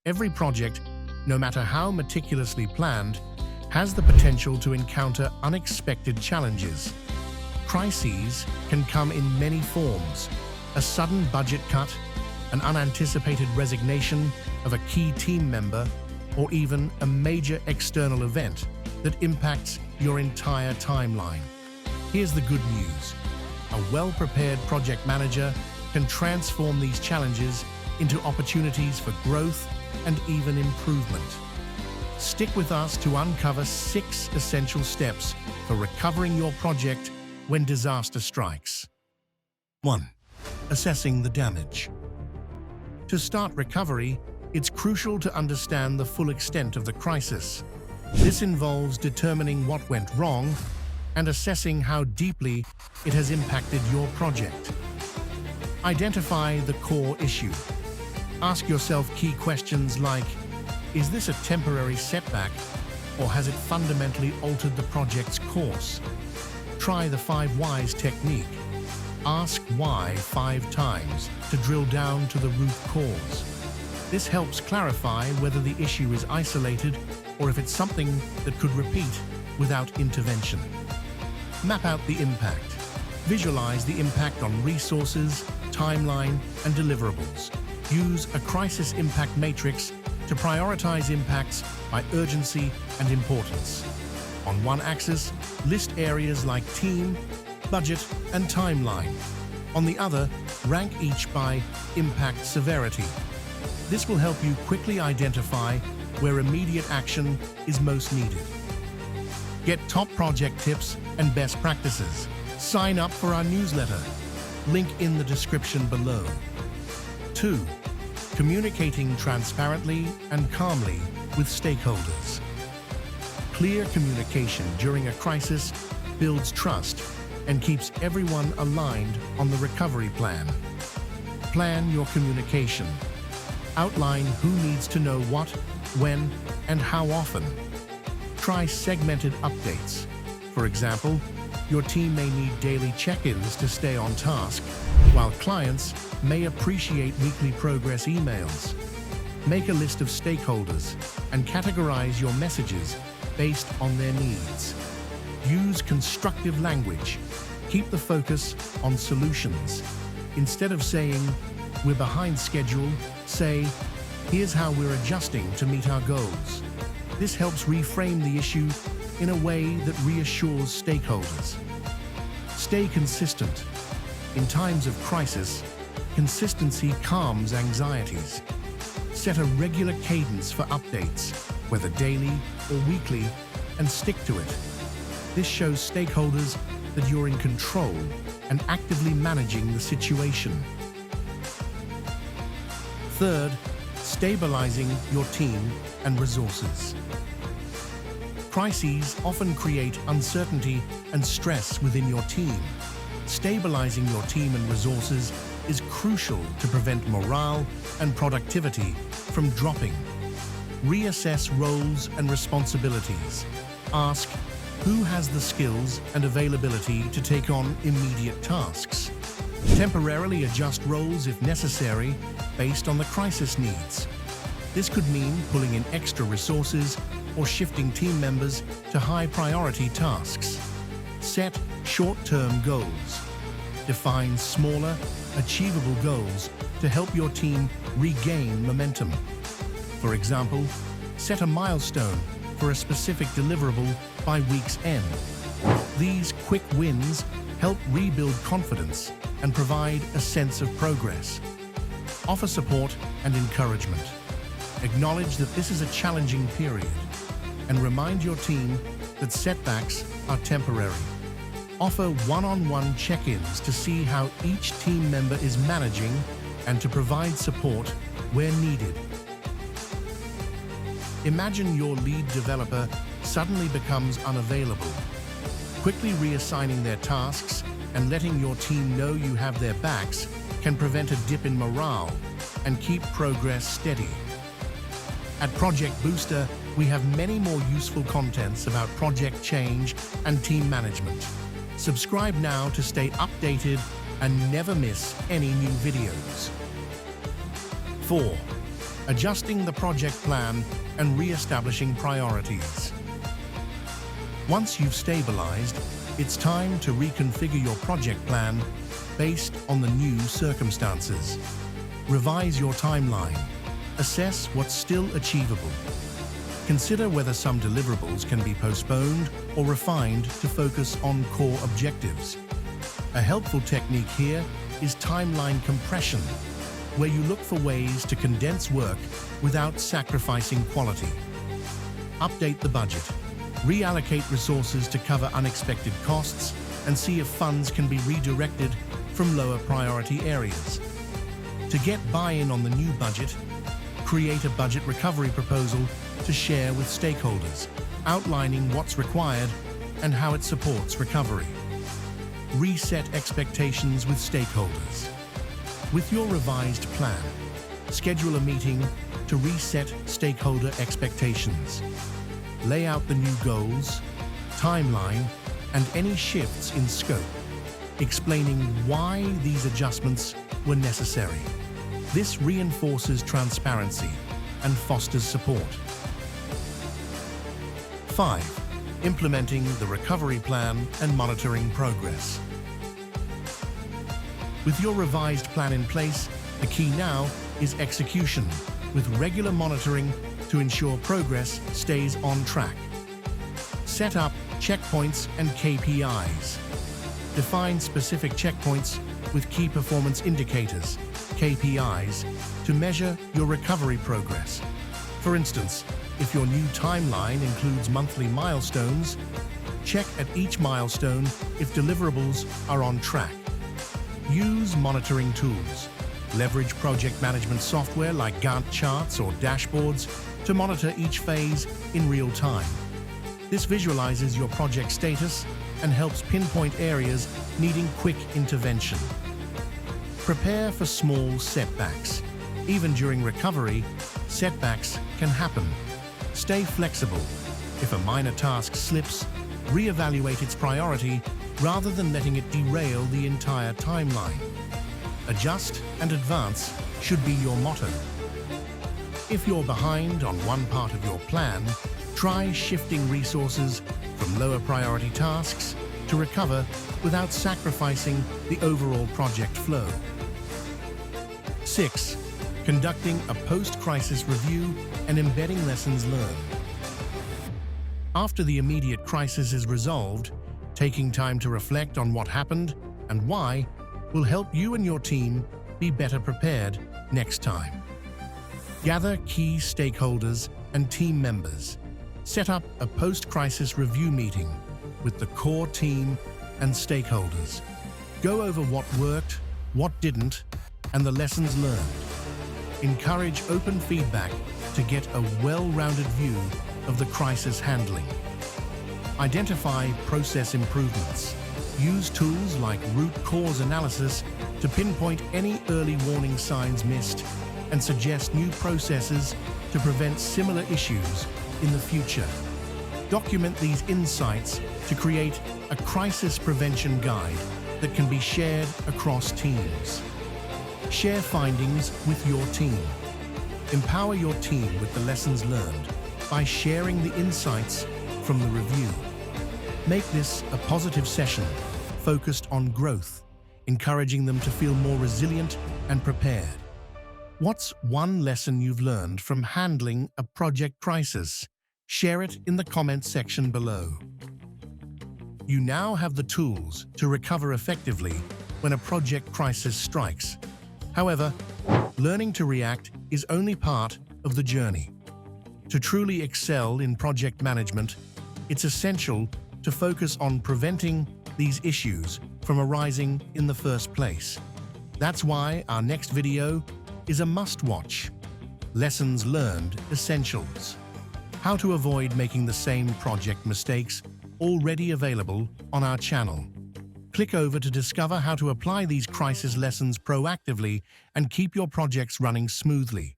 Every project, no matter how meticulously planned, has the potential to encounter unexpected challenges. Crises can come in many forms: a sudden budget cut, an unanticipated resignation of a key team member, or even a major external event that impacts your entire timeline. Here's the good news. A well-prepared project manager can transform these challenges into opportunities for growth and even improvement. Stick with us to uncover 6 essential steps for recovering your project when disaster strikes. 1. Assessing the damage. To start recovery, it's crucial to understand the full extent of the crisis. This involves determining what went wrong and assessing how deeply it has impacted your project. Identify the core issue. Ask yourself key questions like, is this a temporary setback, or has it fundamentally altered the project's course? Try the 5 whys technique. Ask why 5 times to drill down to the root cause. This helps clarify whether the issue is isolated or if it's something that could repeat without intervention. Map out the impact. Visualize the impact on resources, timeline, and deliverables. Use a crisis impact matrix to prioritize impacts by urgency and importance. On one axis, list areas like team, budget, and timeline. On the other, rank each by impact severity. This will help you quickly identify where immediate action is most needed. Get top project tips and best practices. Sign up for our newsletter. Link in the description below. 2. Communicating transparently and calmly with stakeholders. Clear communication during a crisis builds trust and keeps everyone aligned on the recovery plan. Plan your communication. Outline who needs to know what, when, and how often. Try segmented updates. For example, your team may need daily check-ins to stay on task, while clients may appreciate weekly progress emails. Make a list of stakeholders and categorize your messages based on their needs. Use constructive language. Keep the focus on solutions. Instead of saying, "We're behind schedule," say, "Here's how we're adjusting to meet our goals." This helps reframe the issue in a way that reassures stakeholders. Stay consistent. In times of crisis, consistency calms anxieties. Set a regular cadence for updates, whether daily or weekly, and stick to it. This shows stakeholders that you're in control and actively managing the situation. 3. Stabilizing your team and resources. Crises often create uncertainty and stress within your team. Stabilizing your team and resources is crucial to prevent morale and productivity from dropping. Reassess roles and responsibilities. Ask, who has the skills and availability to take on immediate tasks? Temporarily adjust roles if necessary based on the crisis needs. This could mean pulling in extra resources or shifting team members to high-priority tasks. Set short-term goals. Define smaller, achievable goals to help your team regain momentum. For example, set a milestone for a specific deliverable by week's end. These quick wins help rebuild confidence and provide a sense of progress. Offer support and encouragement. Acknowledge that this is a challenging period and remind your team that setbacks are temporary. Offer one-on-one check-ins to see how each team member is managing and to provide support where needed. Imagine your lead developer suddenly becomes unavailable. Quickly reassigning their tasks and letting your team know you have their backs can prevent a dip in morale and keep progress steady. At Project Booster, we have many more useful contents about project change and team management. Subscribe now to stay updated and never miss any new videos. 4. adjusting the project plan and re-establishing priorities. Once you've stabilized, it's time to reconfigure your project plan based on the new circumstances. Revise your timeline. Assess what's still achievable. Consider whether some deliverables can be postponed or refined to focus on core objectives. A helpful technique here is timeline compression, where you look for ways to condense work without sacrificing quality. Update the budget. Reallocate resources to cover unexpected costs and see if funds can be redirected from lower priority areas. To get buy-in on the new budget, create a budget recovery proposal to share with stakeholders, outlining what's required and how it supports recovery. Reset expectations with stakeholders. With your revised plan, schedule a meeting to reset stakeholder expectations. Lay out the new goals, timeline, and any shifts in scope, explaining why these adjustments were necessary. This reinforces transparency and fosters support. 5. Implementing the recovery plan and monitoring progress. With your revised plan in place, the key now is execution, with regular monitoring to ensure progress stays on track. Set up checkpoints and KPIs. Define specific checkpoints with key performance indicators, KPIs, to measure your recovery progress. For instance, if your new timeline includes monthly milestones, check at each milestone if deliverables are on track. Use monitoring tools. Leverage project management software like Gantt charts or dashboards to monitor each phase in real time. This visualizes your project status and helps pinpoint areas needing quick intervention. Prepare for small setbacks. Even during recovery, setbacks can happen. Stay flexible. If a minor task slips, reevaluate its priority rather than letting it derail the entire timeline. Adjust and advance should be your motto. If you're behind on one part of your plan, try shifting resources from lower priority tasks to recover without sacrificing the overall project flow. 6. Conducting a post-crisis review and embedding lessons learned. After the immediate crisis is resolved, taking time to reflect on what happened and why will help you and your team be better prepared next time. Gather key stakeholders and team members. Set up a post-crisis review meeting with the core team and stakeholders. Go over what worked, what didn't, and the lessons learned. Encourage open feedback to get a well-rounded view of the crisis handling. Identify process improvements. Use tools like root cause analysis to pinpoint any early warning signs missed and suggest new processes to prevent similar issues in the future. Document these insights to create a crisis prevention guide that can be shared across teams. Share findings with your team. Empower your team with the lessons learned by sharing the insights from the review. Make this a positive session focused on growth, encouraging them to feel more resilient and prepared. What's one lesson you've learned from handling a project crisis? Share it in the comments section below. You now have the tools to recover effectively when a project crisis strikes. However, learning to react is only part of the journey. To truly excel in project management, it's essential to focus on preventing these issues from arising in the first place. That's why our next video is a must-watch. Lessons Learned Essentials. How to avoid making the same project mistakes, already available on our channel. Click over to discover how to apply these crisis lessons proactively and keep your projects running smoothly.